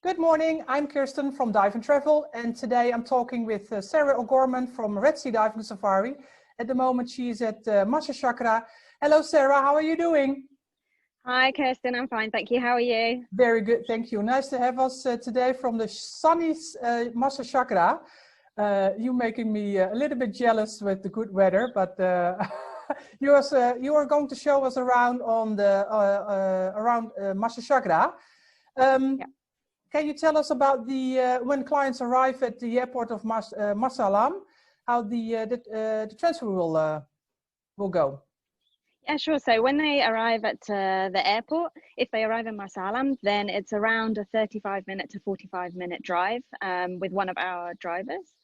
Good morning, I'm Kirsten from Dive and Travel, and today I'm talking with Sarah O'Gorman from Red Sea Diving Safari. At the moment she is at Marsa Shagra. Hello Sarah, how are you doing? Hi Kirsten, I'm fine, thank you. How are you? Very good, thank you. Nice to have us today from the sunny Marsa Shagra. You're making me a little bit jealous with the good weather, but you are going to show us around on the around Marsa Shagra. Yeah. Can you tell us about the when clients arrive at the airport of Marsa Alam, how the transfer will go? Yeah, sure. So when they arrive at the airport, if they arrive in Marsa Alam, then it's around a 35-minute to 45-minute drive with one of our drivers.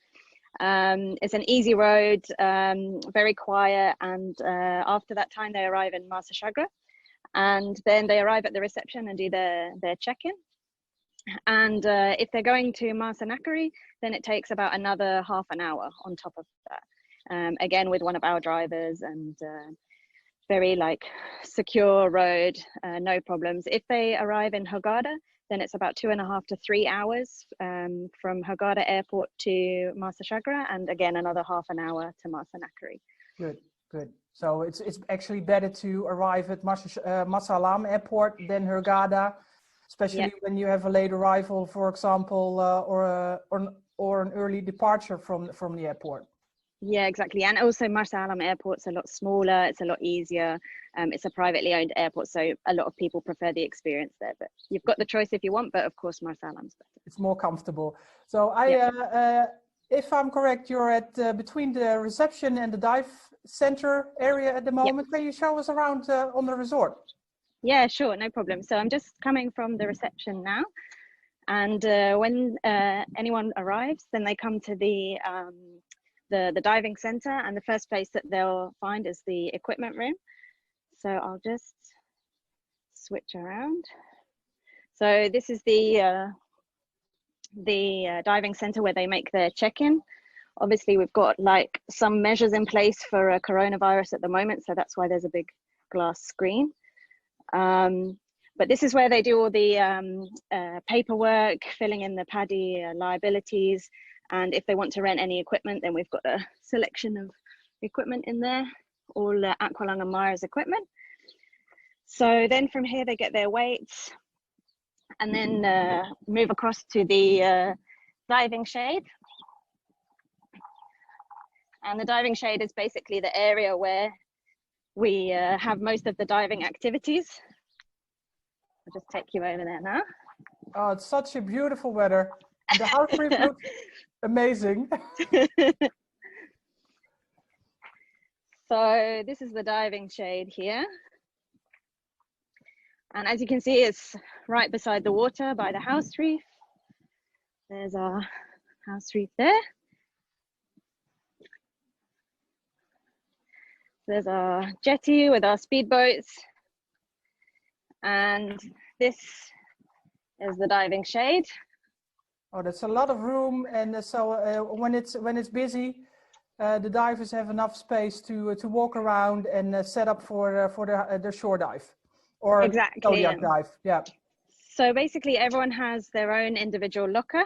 It's an easy road, very quiet, and after that time they arrive in Marsa Shagra, and then they arrive at the reception and do their check-in. And if they're going to Marsa Nakari, then it takes about another half an hour on top of that. Again, with one of our drivers, and very secure road, no problems. If they arrive in Hurghada, then it's about 2.5 to 3 hours from Hurghada airport to Marsa Shagra, and again another half an hour to Marsa Nakari. Good, good. So it's actually better to arrive at Marsa Alam airport than Hurghada, especially when you have a late arrival, for example, or an early departure from the airport. Yeah, exactly. And also Marsa Alam airport's a lot smaller, it's a lot easier. It's a privately owned airport, so a lot of people prefer the experience there. But you've got the choice if you want, but of course Marsa Alam's better. It's more comfortable. So if I'm correct, you're at between the reception and the dive center area at the moment. Can you show us around on the resort? Yeah, sure, no problem. So I'm just coming from the reception now, and when anyone arrives, then they come to the diving center, and the first place that they'll find is the equipment room. So I'll just switch around. So this is the diving center where they make their check-in. Obviously, we've got some measures in place for coronavirus at the moment, so that's why there's a big glass screen. But this is where they do all the paperwork, filling in the PADI liabilities, and if they want to rent any equipment, then we've got a selection of equipment in there, all Aqualung and Maya's equipment. So then from here they get their weights, and then move across to the diving shade. And the diving shade is basically the area where we have most of the diving activities. I'll just take you over there now. Oh, it's such a beautiful weather. The house roof looks amazing. So this is the diving shade here. And as you can see, it's right beside the water by the house reef. There's our house reef there. There's our jetty with our speedboats. And this is the diving shade. Oh, that's a lot of room, and so when it's busy, the divers have enough space to walk around and set up for the shore dive or Zodiac dive. Yeah. So basically, everyone has their own individual locker.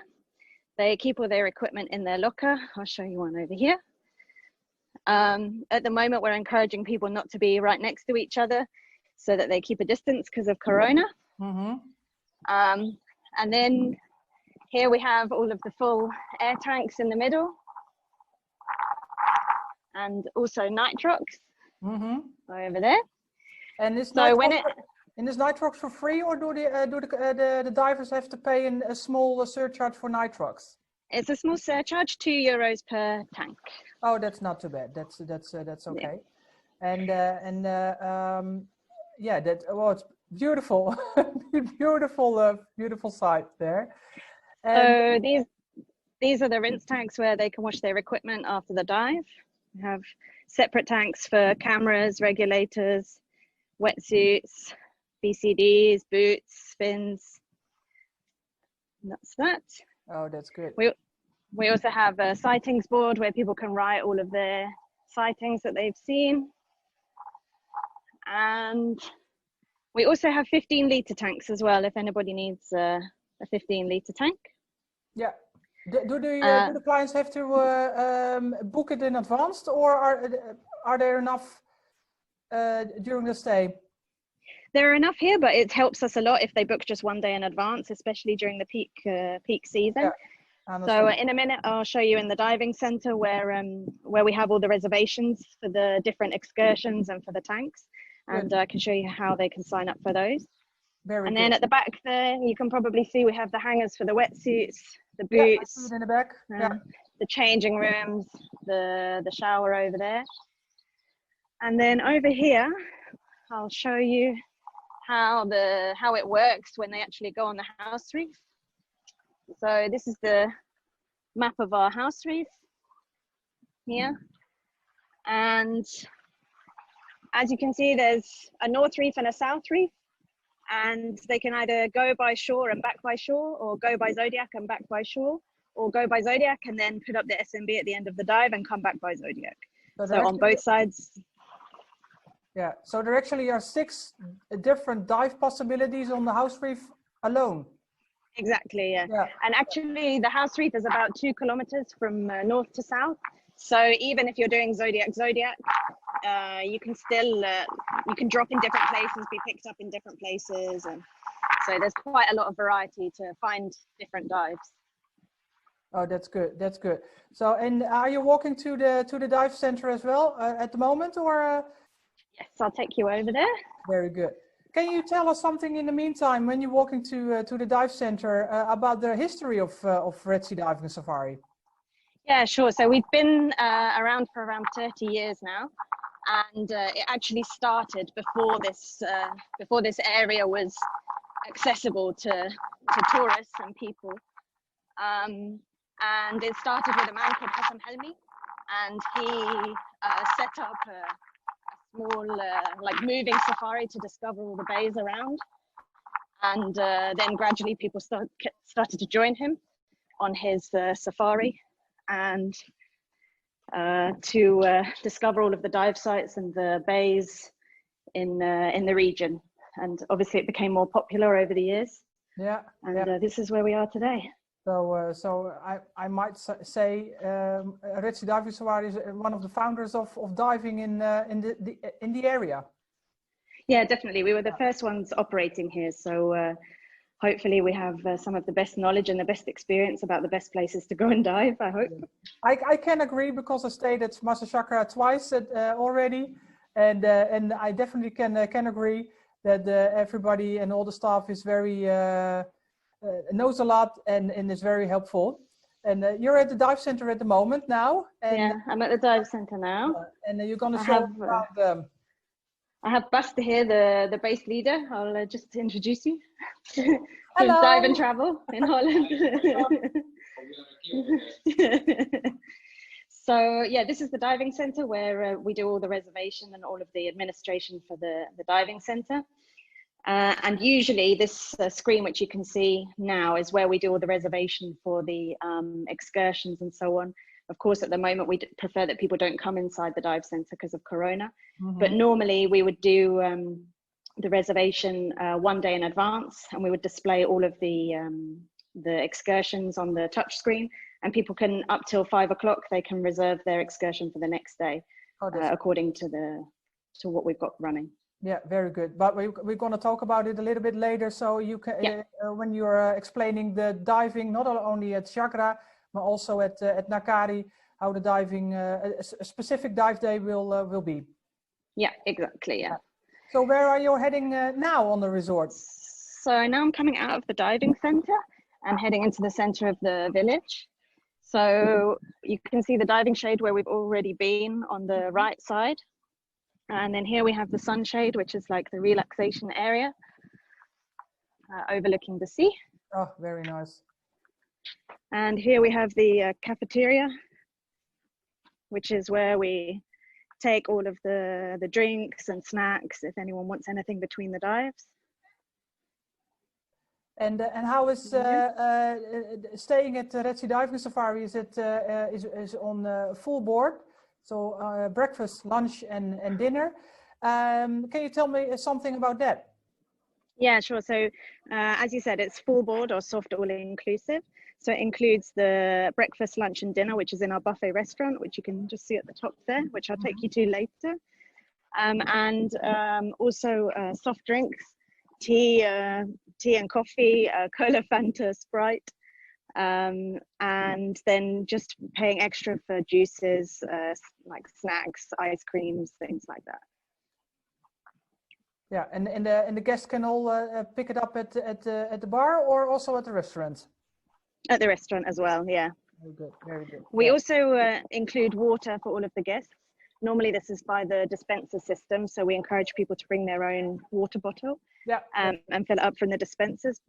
They keep all their equipment in their locker. I'll show you one over here. At the moment, we're encouraging people not to be right next to each other, so that they keep a distance because of Corona. Mm-hmm. And then here we have all of the full air tanks in the middle, and also nitrox over there. And is nitrox for free, or do the divers have to pay a small surcharge for nitrox? It's a small surcharge, €2 per tank. Oh, that's not too bad. That's okay. Yeah. Yeah, it's beautiful, beautiful sight there. So these are the rinse tanks where they can wash their equipment after the dive. We have separate tanks for cameras, regulators, wetsuits, BCDs, boots, fins. And that's that. Oh, that's good. We also have a sightings board where people can write all of their sightings that they've seen. And we also have 15-litre tanks as well if anybody needs a a 15-liter tank. Yeah. Do the clients have to book it in advance, or are there enough during the stay? There are enough here, but it helps us a lot if they book just one day in advance, especially during the peak season. Yeah, so in a minute, I'll show you in the diving center where we have all the reservations for the different excursions and for the tanks, and I can show you how they can sign up for those. And then at the back there, you can probably see we have the hangers for the wetsuits, the boots, I see it in the back. the changing rooms, the shower over there. And then over here, I'll show you how it works when they actually go on the house reef. So this is the map of our house reef here. And as you can see, there's a north reef and a south reef. And they can either go by shore and back by shore, or go by Zodiac and back by shore, or go by Zodiac and then put up the SMB at the end of the dive and come back by Zodiac. So on both sides. Yeah, so there actually are 6 different dive possibilities on the house reef alone. Exactly, yeah. And actually the house reef is about 2 kilometers from north to south. So even if you're doing Zodiac, you can still, you can drop in different places, be picked up in different places. And so there's quite a lot of variety to find different dives. Oh, that's good. That's good. So, and are you walking to the dive center as well at the moment, or? Yes, I'll take you over there. Very good. Can you tell us something in the meantime when you're walking to the dive center about the history of Red Sea diving safari? Yeah, sure. So we've been around for around 30 years now, and it actually started before this area was accessible to tourists and people. And it started with a man called Hassan Helmi, and he set up a small like moving safari to discover all the bays around, and then gradually people started to join him on his safari, and to discover all of the dive sites and the bays in the region. And obviously it became more popular over the years. Yeah. And this is where we are today. So I might say Red Sea Diving Safari is one of the founders of diving in the area. Yeah, definitely. We were the first ones operating here. So hopefully we have some of the best knowledge and the best experience about the best places to go and dive, I hope. I can agree, because I stayed at Marsa Shagra twice already. And I definitely can agree that everybody and all the staff is very... knows a lot and is very helpful. And you're at the dive center at the moment now. And, yeah, I'm at the dive center now. And you're going to show around them. I have Basta here, the base leader. I'll just introduce you. Hello. Dive and travel in Holland. So yeah, this is the diving center where we do all the reservation and all of the administration for the diving center. And usually this screen, which you can see now, is where we do all the reservation for the excursions and so on. Of course, at the moment, we prefer that people don't come inside the dive center because of Corona. Mm-hmm. But normally we would do the reservation 1 day in advance, and we would display all of the excursions on the touch screen, and people can, up till 5 o'clock, they can reserve their excursion for the next day, according to what we've got running. Yeah, very good. But we're going to talk about it a little bit later. So you can, when you're explaining the diving, not only at Shagra, but also at Nakari, how the diving, a specific dive day will be. Yeah, exactly. Yeah. So where are you heading now on the resort? So now I'm coming out of the diving center and heading into the center of the village. So you can see the diving shade where we've already been on the right side. And then here we have the sunshade, which is like the relaxation area, overlooking the sea. Oh, very nice. And here we have the cafeteria, which is where we take all of the drinks and snacks if anyone wants anything between the dives. And how is staying at Red Sea Diving Safari? Is it is on full board? So breakfast, lunch, and dinner. Can you tell me something about that? Yeah, sure. So as you said, it's full board or soft all inclusive. So it includes the breakfast, lunch and dinner, which is in our buffet restaurant, which you can just see at the top there, which I'll take you to later. And also soft drinks, tea and coffee, cola, Fanta, Sprite, and then just paying extra for juices, like snacks, ice creams, things like that. Yeah, and the guests can all pick it up at the bar or also at the restaurant? At the restaurant as well, yeah. Very good, very good. We also include water for all of the guests. Normally this is by the dispenser system, so we encourage people to bring their own water bottle and fill it up from the dispensers.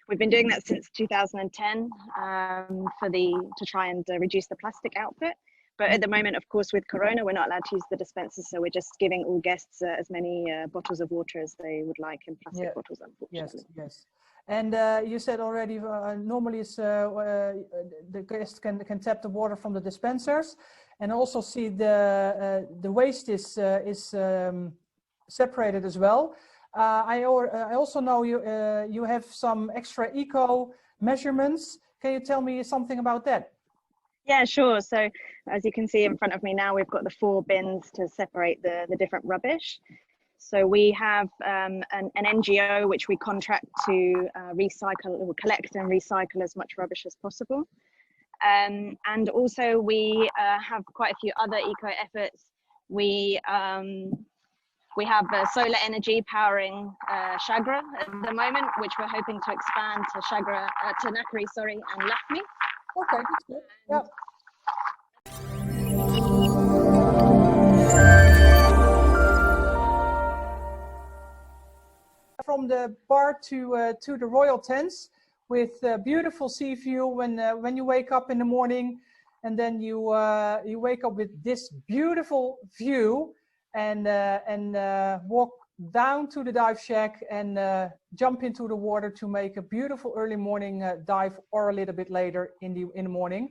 We've been doing that since 2010 to try and reduce the plastic output. But at the moment, of course, with Corona, we're not allowed to use the dispensers, so we're just giving all guests as many bottles of water as they would like in plastic bottles, unfortunately. Yes. And you said already, normally it's, the guests can tap the water from the dispensers, and also see the waste is separated as well. I also know you have some extra eco measurements. Can you tell me something about that? Yeah, sure. So as you can see in front of me now, we've got the 4 bins to separate the different rubbish. So we have an NGO which we contract to collect and recycle as much rubbish as possible. And also we have quite a few other eco efforts. We have solar energy powering Shagra at the moment, which we're hoping to expand to Shagra, to Nakari, sorry, and Lakhmi. Okay, that's good. Yeah. From the bar to the royal tents, with beautiful sea view when you wake up in the morning, and then you wake up with this beautiful view, and walk down to the dive shack and jump into the water to make a beautiful early morning dive, or a little bit later in the morning.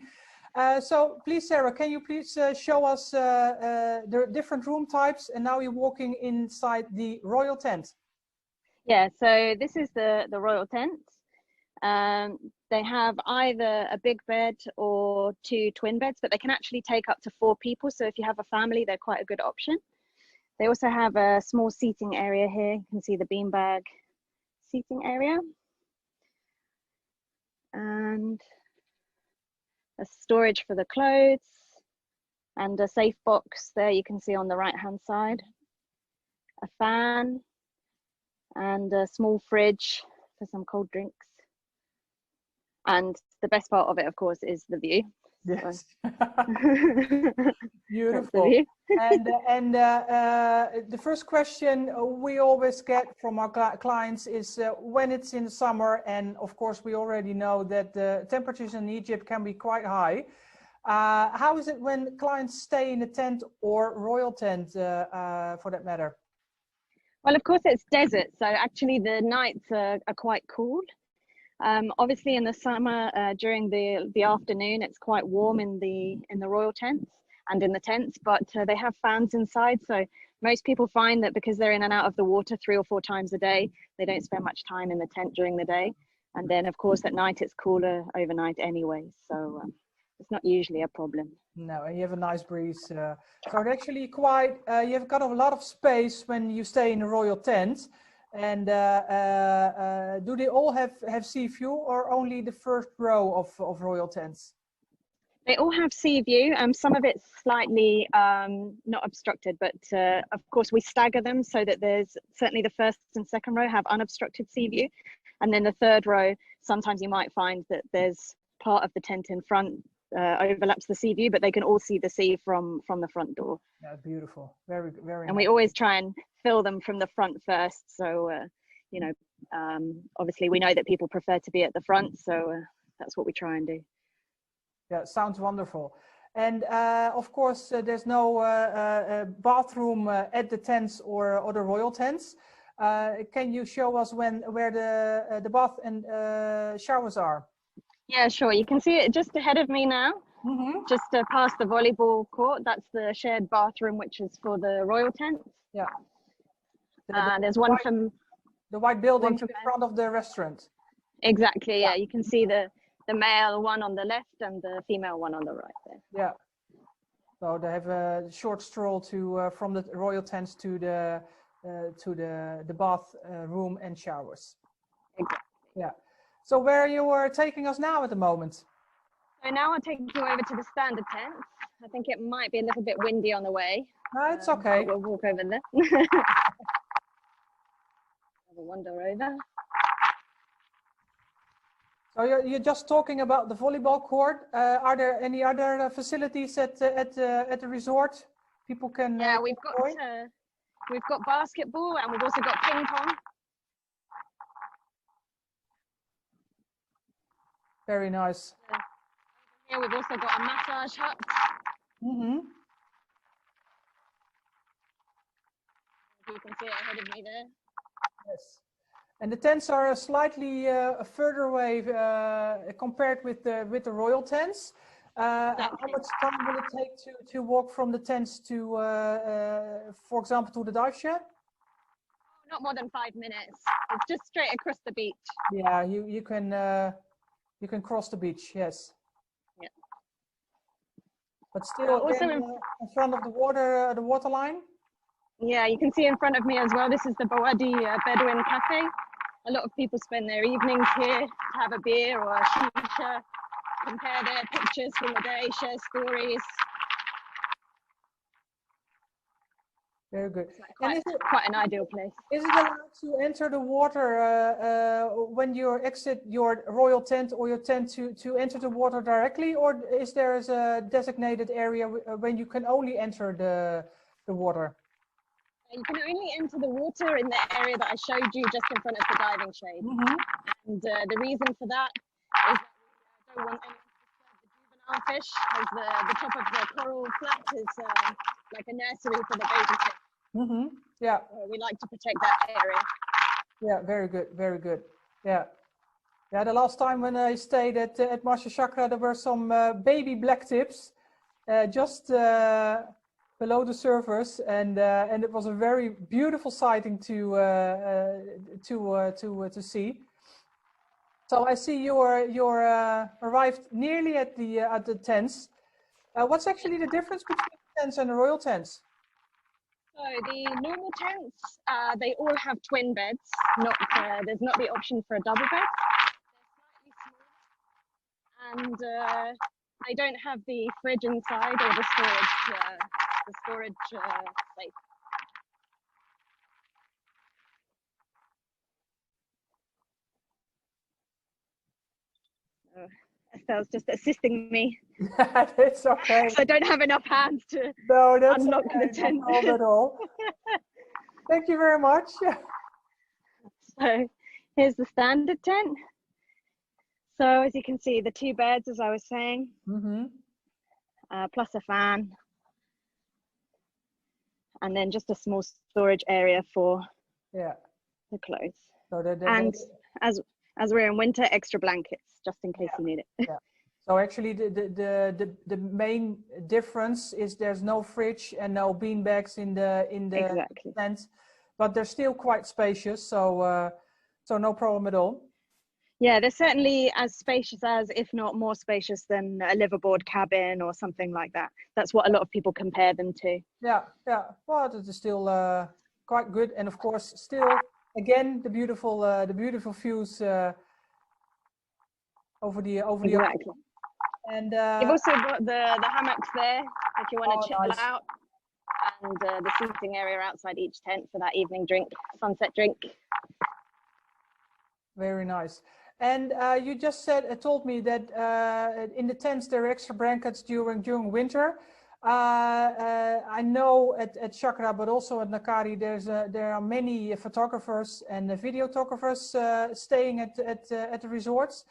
So please, Sarah, can you please show us the different room types? And now you're walking inside the royal tent. Yeah, so this is the royal tent. They have either a big bed or 2 twin beds, but they can actually take up to 4 people. So if you have a family, they're quite a good option. They also have a small seating area here. You can see the beanbag seating area. And a storage for the clothes, and a safe box there you can see on the right hand side. A fan, and a small fridge for some cold drinks. And the best part of it, of course, is the view. Yes. So. Beautiful. And the first question we always get from our clients is when it's in summer, and of course we already know that the temperatures in Egypt can be quite high. How is it when clients stay in a tent or royal tent, for that matter? Well, of course it's desert, so actually the nights are quite cool. Obviously in the summer, during the afternoon, it's quite warm in the royal tents and in the tents, but they have fans inside. So most people find that because they're in and out of the water 3 or 4 times a day, they don't spend much time in the tent during the day. And then of course at night it's cooler overnight anyway. So it's not usually a problem. No, and you have a nice breeze. So it's actually quite, you've got a lot of space when you stay in a royal tent. And do they all have sea view, or only the first row of royal tents? They all have sea view. Some of it's slightly not obstructed, but of course we stagger them so that there's certainly the first and second row have unobstructed sea view. And then the third row, sometimes you might find that there's part of the tent in front overlaps the sea view, but they can all see the sea from the front door. Yeah, beautiful. Very, very And nice. we always try and fill them from the front first. So, you know, obviously we know that people prefer to be at the front. So that's what we try and do. Yeah, sounds wonderful. And of course, there's no bathroom at the tents or the royal tents. Can you show us where the bath and showers are? Yeah, sure. You can see it just ahead of me now. Mm-hmm. Just past the volleyball court. That's the shared bathroom, which is for the royal tent. Yeah. There's one from the white building from in front of the restaurant. Exactly. Yeah, you can see the male one on the left and the female one on the right there. Yeah. So they have a short stroll to from the royal tents to the bath room and showers. Exactly. Yeah. So where you are taking us now at the moment? So now I'll take you over to the standard tent. I think it might be a little bit windy on the way. No, it's okay. We'll walk over there. Have a wander over. So you're just talking about the volleyball court. Are there any other facilities at the resort people can? Yeah, we've got basketball and we've also got ping pong. Very nice. Here we've also got a massage hut. Mm-hmm. You can see it ahead of me there. Yes. And the tents are slightly further away compared with the royal tents. Exactly. How much time will it take to walk from the tents to, for example, to the dive shed? Not more than 5 minutes. It's just straight across the beach. Yeah, you can cross the beach. Yes. Yeah. But still, also in front of the water line. Yeah, you can see in front of me as well. This is the Wadi Bedouin Cafe. A lot of people spend their evenings here to have a beer or a shisha, compare their pictures from the day, share stories. Very good. Quite an ideal place. Is it allowed to enter the water when you exit your royal tent or your tent to enter the water directly, or is there a designated area when you can only enter the water? You can only enter the water in the area that I showed you just in front of the diving shade. Mm-hmm. And the reason for that is that we don't want anyone to disturb the juvenile fish, as the top of the coral flat is like a nursery for the baby fish. Mm-hmm. Yeah. We like to protect that area. Yeah, very good, very good. Yeah. Yeah, the last time when I stayed at Marsa Shagra, there were some baby black tips just below the surface, and it was a very beautiful sighting to see. So I see you're arrived nearly at the tents. What's actually the difference between the tents and the royal tents? So the normal tents, they all have twin beds. There's not the option for a double bed. They're slightly small, and they don't have the fridge inside or the storage space. Estelle's just assisting me. It's okay. I don't have enough hands to unlock the tent. Not at all. Thank you very much. So here's the standard tent. So as you can see, the 2 beds, as I was saying, mm-hmm. Plus a fan, and then just a small storage area for the clothes. So as we're in winter, extra blankets just in case you need it. Yeah. So actually, the main difference is there's no fridge and no bean bags in the exactly. tent, but they're still quite spacious. So no problem at all. Yeah, they're certainly as spacious as, if not more spacious than, a liverboard cabin or something like that. That's what a lot of people compare them to. Yeah. Well, it is still quite good, and of course, still again the beautiful views over the exactly. And you've also got the hammocks there if you want to chill nice. out, and the seating area outside each tent for that evening drink, sunset drink. Very nice. And you just told me that in the tents there are extra blankets during winter. I know at Shagra, but also at Nakari, there are many photographers and videographers staying at the resorts.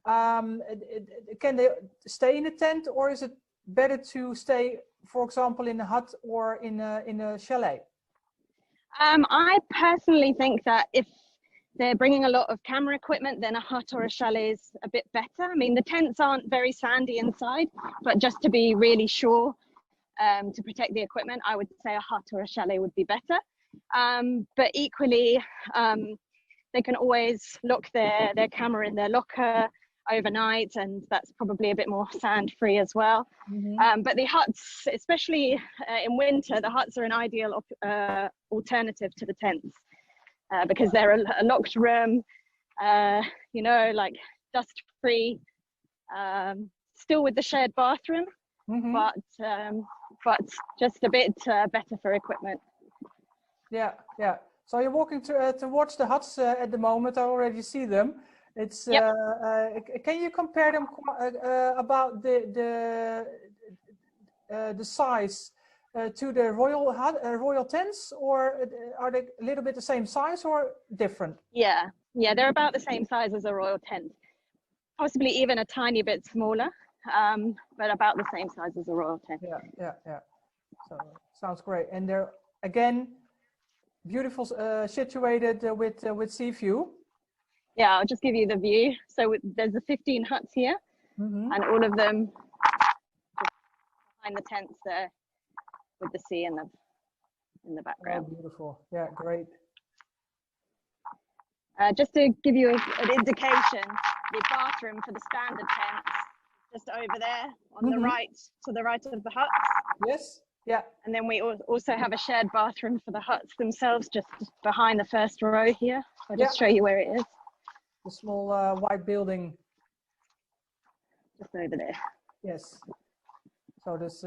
Can they stay in a tent, or is it better to stay, for example, in a hut or in a chalet? I personally think that if they're bringing a lot of camera equipment, then a hut or a chalet is a bit better. I mean, the tents aren't very sandy inside, but just to be really sure, to protect the equipment, I would say a hut or a chalet would be better. But equally, they can always lock their camera in their locker overnight, and that's probably a bit more sand free as well. But the huts, especially in winter, the huts are an ideal alternative to the tents because they're a locked room, you know, like dust free, still with the shared bathroom, but just a bit better for equipment. Yeah. So you're walking towards the huts at the moment. I already see them. It's can you compare them about the size to the royal tents, or are they a little bit the same size or different? Yeah, they're about the same size as a royal tent, possibly even a tiny bit smaller, but about the same size as a royal tent. Yeah. So sounds great, and they're again beautiful, situated with sea view. Yeah, I'll just give you the view. So there's the 15 huts here, and all of them behind the tents there, with the sea in the background. Oh, beautiful. Yeah, great. Just to give you an indication, the bathroom for the standard tents just over there on the right, to the right of the huts. Yes. Yeah. And then we also have a shared bathroom for the huts themselves, just behind the first row here. I'll just show you where it is. The small white building. Just over there. Yes. So this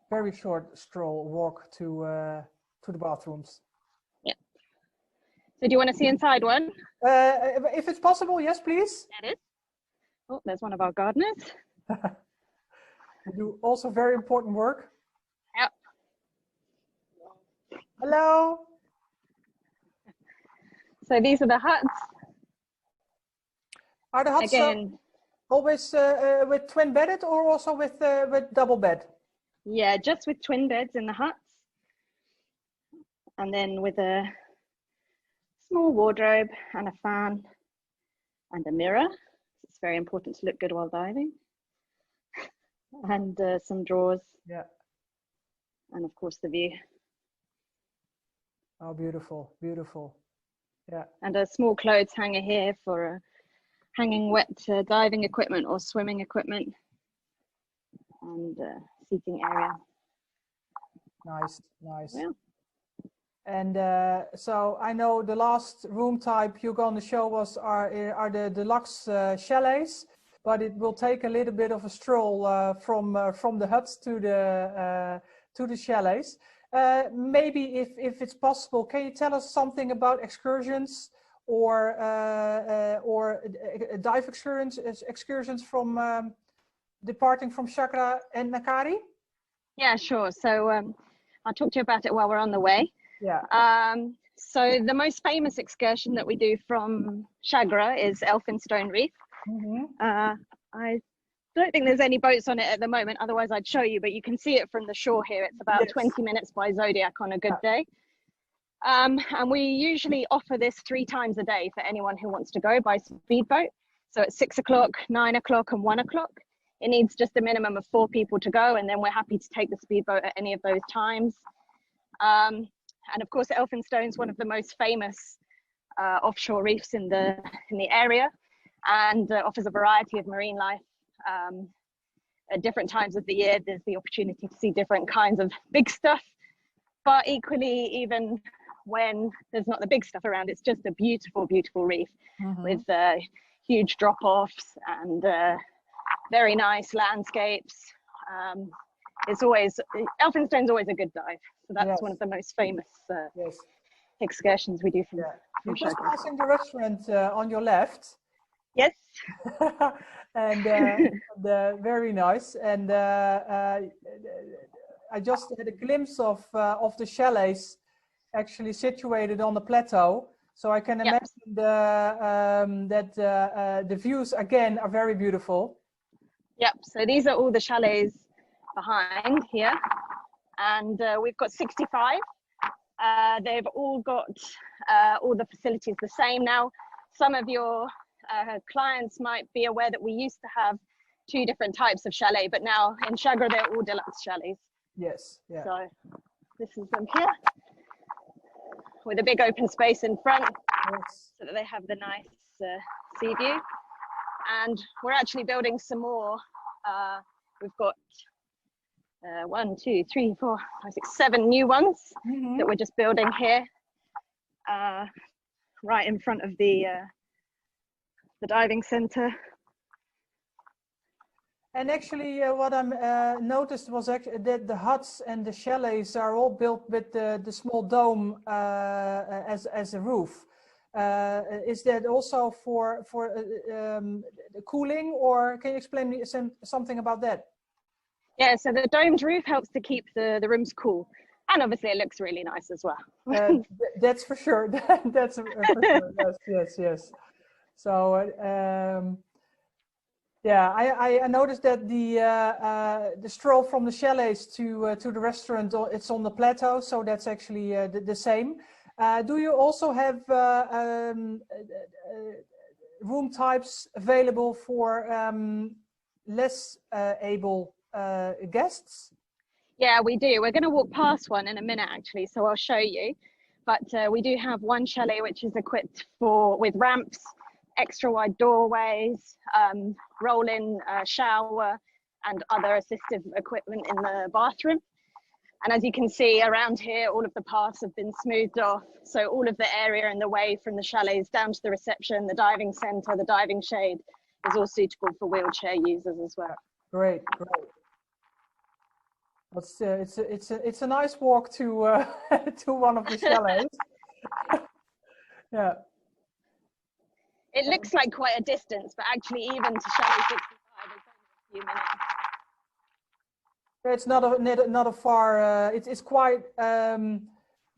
very short walk to the bathrooms. Yeah. So do you want to see inside one? If it's possible, yes, please. It is. Oh, there's one of our gardeners. You do also very important work. Yep. Hello. So these are the huts. Are the huts always with twin bedded, or also with double bed? Yeah, just with twin beds in the huts, and then with a small wardrobe and a fan and a mirror. It's very important to look good while diving. And some drawers. Yeah. And of course the view. Oh, beautiful, beautiful. Yeah. And a small clothes hanger here for hanging wet diving equipment or swimming equipment. And seating area. Nice. Yeah. And so I know the last room type you're going to show us are the deluxe chalets, but it will take a little bit of a stroll from the huts to the chalets. Maybe if it's possible, can you tell us something about excursions or dive excursions from departing from Shagra and Nakari? Yeah, sure. So I'll talk to you about it while we're on the way. Yeah. So the most famous excursion that we do from Shagra is Elphinstone Reef. I don't think there's any boats on it at the moment, otherwise I'd show you, but you can see it from the shore here. It's about 20 minutes by Zodiac on a good day. And we usually offer this 3 times a day for anyone who wants to go by speedboat. So at 6 o'clock, 9 o'clock and 1 o'clock. It needs just a minimum of 4 people to go, and then we're happy to take the speedboat at any of those times. And of course, Elphinstone is one of the most famous offshore reefs in the area, and offers a variety of marine life. At different times of the year, there's the opportunity to see different kinds of big stuff, but equally, even when there's not the big stuff around, it's just a beautiful, beautiful reef with huge drop-offs and very nice landscapes. Elphinstone's always a good dive, so that's one of the most famous excursions we do from You're just passing the restaurant on your left. Yes. And very nice. And I just had a glimpse of the chalets actually situated on the plateau. So I can imagine that the views again are very beautiful. Yep. So these are all the chalets behind here, and we've got 65. They've all got all the facilities the same now. Some of your clients might be aware that we used to have 2 different types of chalet, but now in Shagra they're all deluxe chalets. Yes. Yeah. So this is them here with a big open space in front. Yes. so that they have the nice sea view. And we're actually building some more. We've got 1, 2, 3, 4, 5, 6, 7 new ones that we're just building here, right in front of the diving center. And actually, what I noticed was that the huts and the chalets are all built with the small dome as a roof. Is that also for the cooling, or can you explain me something about that? Yeah, so the domed roof helps to keep the rooms cool, and obviously it looks really nice as well. That's for sure. That's for sure. Yes. So yeah, I noticed that the stroll from the chalets to the restaurant, it's on the plateau, so that's actually the same. Do you also have room types available for less able guests? Yeah, we do. We're going to walk past one in a minute, actually, so I'll show you. But we do have one chalet which is equipped with ramps, extra wide doorways, roll-in shower, and other assistive equipment in the bathroom. And as you can see around here, all of the paths have been smoothed off. So all of the area in the way from the chalets down to the reception, the diving center, the diving shade is all suitable for wheelchair users as well. Great. It's a nice walk to to one of the chalets. Yeah. It looks like quite a distance, but actually even to chalet 65 is only a few minutes. It's not a far. It's quite.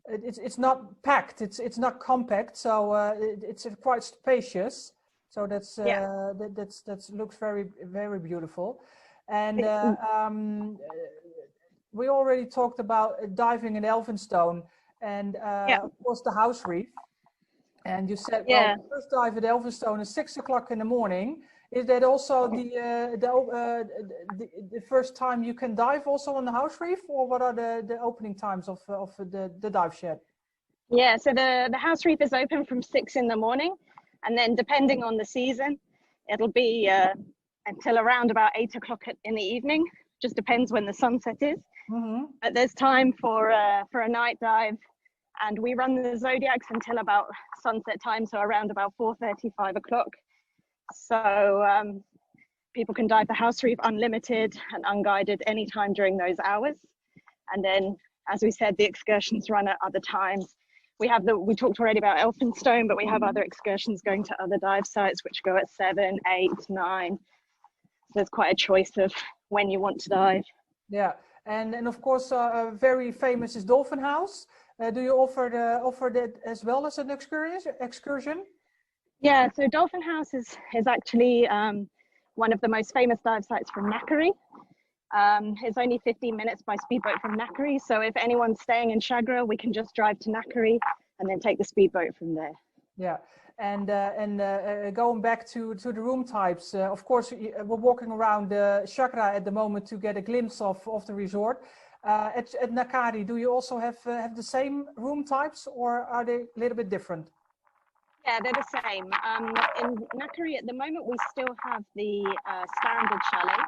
It's not packed. It's not compact. So it's quite spacious. So that's that looks very beautiful. And we already talked about diving in Elphinstone, and of course the house reef. And you said, well, the first dive at Elphinstone is 6 o'clock in the morning. Is that also the first time you can dive also on the house reef, or what are the opening times of the dive shed? Yeah, so the house reef is open from 6 in the morning, and then depending on the season, it'll be until around about 8 o'clock in the evening. Just depends when the sunset is. But there's time for a night dive, and we run the Zodiacs until about sunset time, so around about 4:30, 5 o'clock. So people can dive the house reef unlimited and unguided anytime during those hours. And then, as we said, the excursions run at other times. We talked already about Elphinstone, but we have other excursions going to other dive sites which go at 7, 8, 9. So there's quite a choice of when you want to dive. Yeah, and of course, very famous is Dolphin House. Do you offer that as well as an excursion? Yeah, so Dolphin House is actually one of the most famous dive sites from Nakari. It's only 15 minutes by speedboat from Nakari. So if anyone's staying in Shagra, we can just drive to Nakari and then take the speedboat from there. Yeah, and going back to the room types, of course, we're walking around Shagra at the moment to get a glimpse of the resort. At Nakari, do you also have the same room types, or are they a little bit different? Yeah, they're the same. In Nakari at the moment, we still have the standard chalet,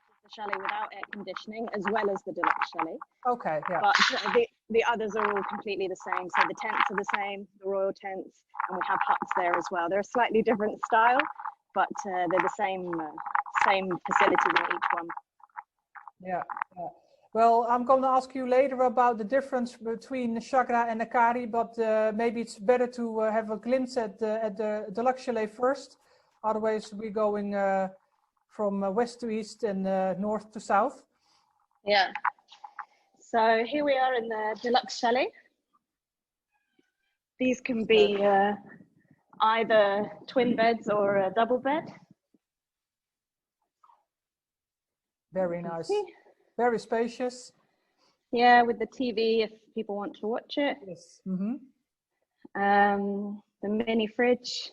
which is the chalet without air conditioning, as well as the deluxe chalet. Okay, yeah. But the others are all completely the same. So the tents are the same, the royal tents, and we have huts there as well. They're a slightly different style, but they're the same facilities in each one. Yeah. Well, I'm going to ask you later about the difference between Shagra and Nakari, but maybe it's better to have a glimpse at the deluxe chalet first. Otherwise, we're going from west to east and north to south. Yeah. So here we are in the deluxe chalet. These can be either twin beds or a double bed. Very nice. Very spacious. Yeah, with the TV if people want to watch it. Yes. The mini fridge.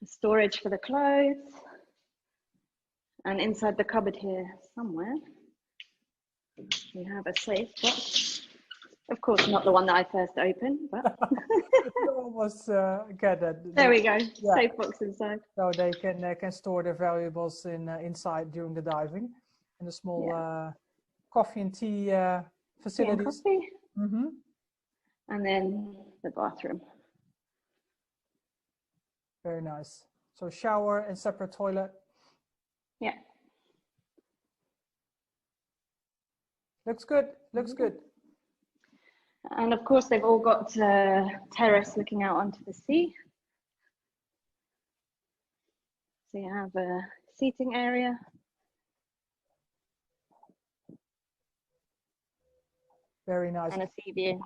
Storage for the clothes. And inside the cupboard here somewhere, we have a safe box. Of course, not the one that I first opened, but You almost get that. there we go. Yeah. Safe box inside. So they can store their valuables inside during the diving, in the small coffee and tea facilities. Tea and coffee. Mm-hmm. And then the bathroom. Very nice. So shower and separate toilet. Yeah. Looks good. Looks good. And of course, they've all got a terrace looking out onto the sea. So you have a seating area. Very nice. And a sea view.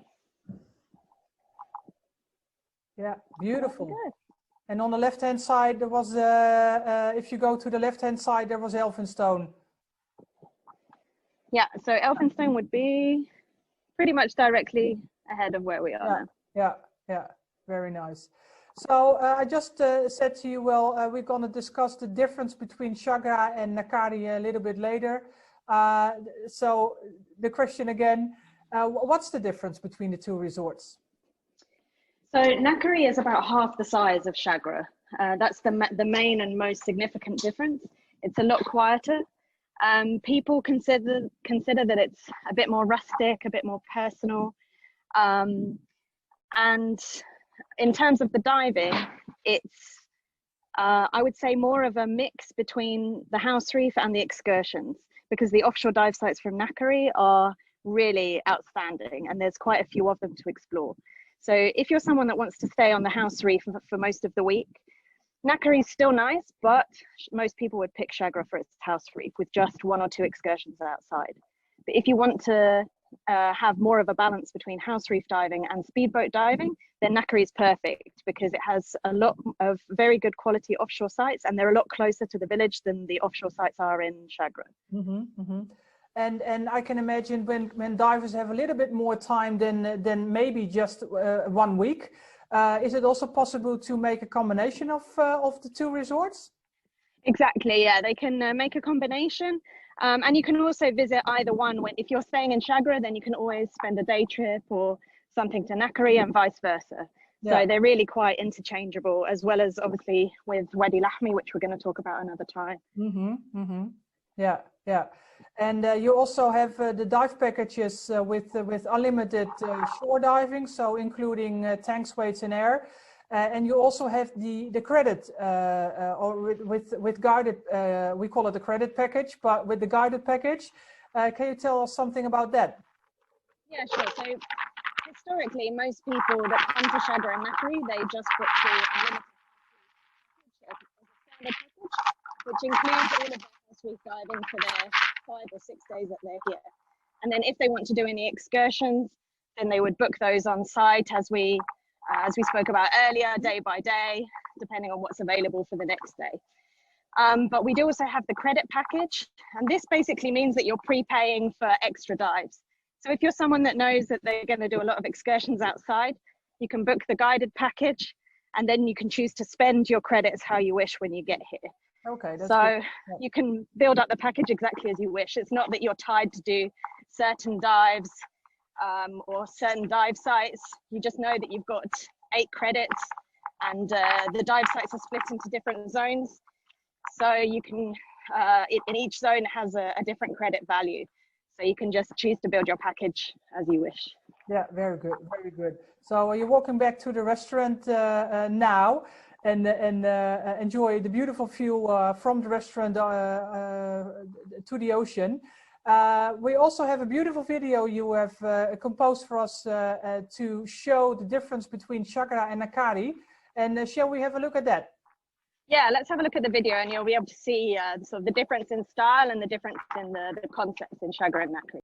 Yeah, beautiful. Good. And on the left-hand side, there was, if you go to the left-hand side, there was Elphinstone. Yeah, so Elphinstone would be pretty much directly ahead of where we are now. Yeah, very nice. So I just said to you, well, we're going to discuss the difference between Shagra and Nakari a little bit later. So the question again, what's the difference between the two resorts? So Nakari is about half the size of Shagra. That's the main and most significant difference. It's a lot quieter. People consider that it's a bit more rustic, a bit more personal. And in terms of the diving, it's, I would say, more of a mix between the house reef and the excursions, because the offshore dive sites from Nakari are really outstanding and there's quite a few of them to explore. So if you're someone that wants to stay on the house reef for most of the week, Nakari is still nice, but most people would pick Shagra for its house reef with just 1 or 2 excursions outside. But if you want to have more of a balance between house reef diving and speedboat diving, then Nakari is perfect because it has a lot of very good quality offshore sites and they're a lot closer to the village than the offshore sites are in Shagra. Mm-hmm, mm-hmm. And I can imagine when divers have a little bit more time than maybe just 1 week, is it also possible to make a combination of the two resorts? Exactly, yeah, they can make a combination. And you can also visit either one. If you're staying in Shagra, then you can always spend a day trip or something to Nakari and vice versa. Yeah. So they're really quite interchangeable, as well as obviously with Wadi Lahmi, which we're going to talk about another time. Mm-hmm, mm-hmm. Yeah, yeah. And you also have the dive packages with unlimited shore diving, so including tanks, weights, and air. And you also have the credit, or with guided, we call it the credit package, but with the guided package. Can you tell us something about that? Yeah, sure. So historically, most people that come to Shagra and Nakari, they just book the unlimited package, which includes all of the house reef diving for their 5 or 6 days that they're here. And then if they want to do any excursions, then they would book those on site as we spoke about earlier, day by day, depending on what's available for the next day. But we do also have the credit package, and this basically means that you're prepaying for extra dives. So if you're someone that knows that they're going to do a lot of excursions outside, you can book the guided package, and then you can choose to spend your credits how you wish when you get here. Okay. That's so good. Yeah. You can build up the package exactly as you wish. It's not that you're tied to do certain dives or certain dive sites. You just know that you've got 8 credits, and the dive sites are split into different zones. So you can, in each zone has a different credit value. So you can just choose to build your package as you wish. Yeah, very good, very good. So you're walking back to the restaurant now and enjoy the beautiful view from the restaurant to the ocean. We also have a beautiful video you have composed for us to show the difference between Shagra and Nakari. And shall we have a look at that? Yeah, let's have a look at the video and you'll be able to see sort of the difference in style and the difference in the concepts in Shagra and Nakari.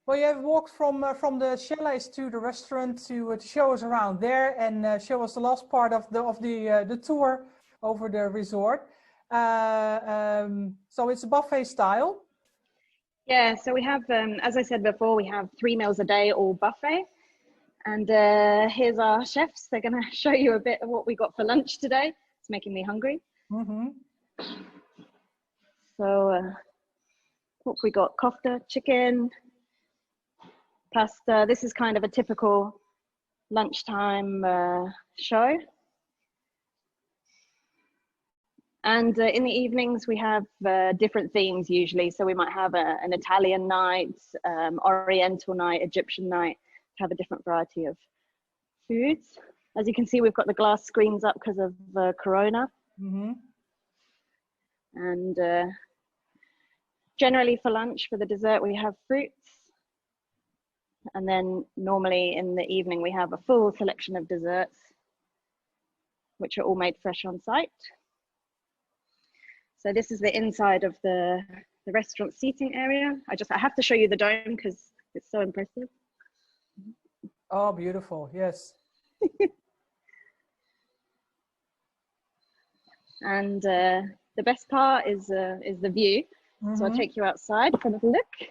Well, you have walked from the chalets to the restaurant to show us around there and show us the last part of the tour over the resort. So it's a buffet style. Yeah, so we have, as I said before, we have 3 meals a day, all buffet. And here's our chefs. They're going to show you a bit of what we got for lunch today. It's making me hungry. Mm-hmm. So what we got? Kofta, chicken, pasta. This is kind of a typical lunchtime show. And in the evenings, we have different themes usually. So we might have an Italian night, Oriental night, Egyptian night, have a different variety of foods. As you can see, we've got the glass screens up because of Corona. Mm-hmm. And generally for lunch, for the dessert, we have fruits. And then normally in the evening, we have a full selection of desserts, which are all made fresh on site. So this is the inside of the restaurant seating area. I have to show you the dome because it's so impressive. Oh, beautiful, yes. And the best part is the view. Mm-hmm. So I'll take you outside for a little look.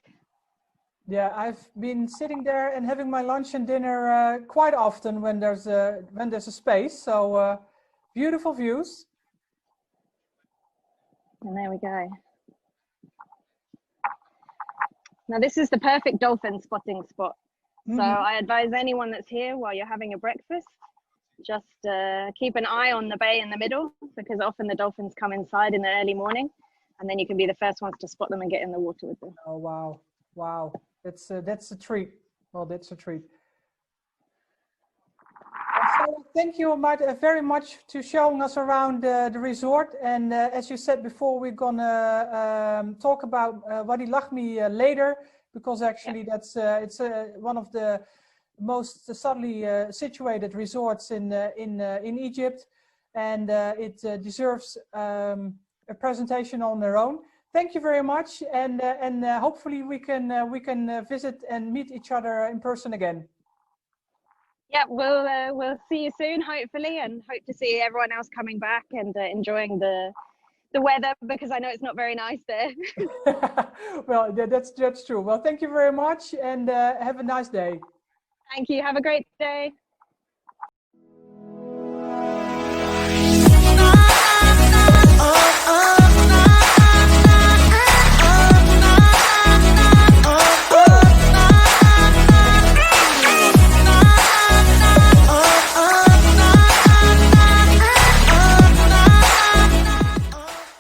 Yeah, I've been sitting there and having my lunch and dinner quite often when there's a space. So beautiful views. And there we go. Now this is the perfect dolphin spotting spot. Mm-hmm. So I advise anyone that's here while you're having a breakfast, just keep an eye on the bay in the middle, because often the dolphins come inside in the early morning, and then you can be the first ones to spot them and get in the water with them. Oh, wow. Wow. That's a treat. Well, that's a treat. So thank you, Marta, very much to showing us around the resort. And as you said before, we're gonna talk about Wadi el Gemal later, because actually that's it's one of the most subtly situated resorts in Egypt, and it deserves a presentation on their own. Thank you very much, and hopefully we can visit and meet each other in person again. Yeah, we'll see you soon, hopefully, and hope to see everyone else coming back and enjoying the weather, because I know it's not very nice there. Well, that's true. Well, thank you very much, and have a nice day. Thank you. Have a great day.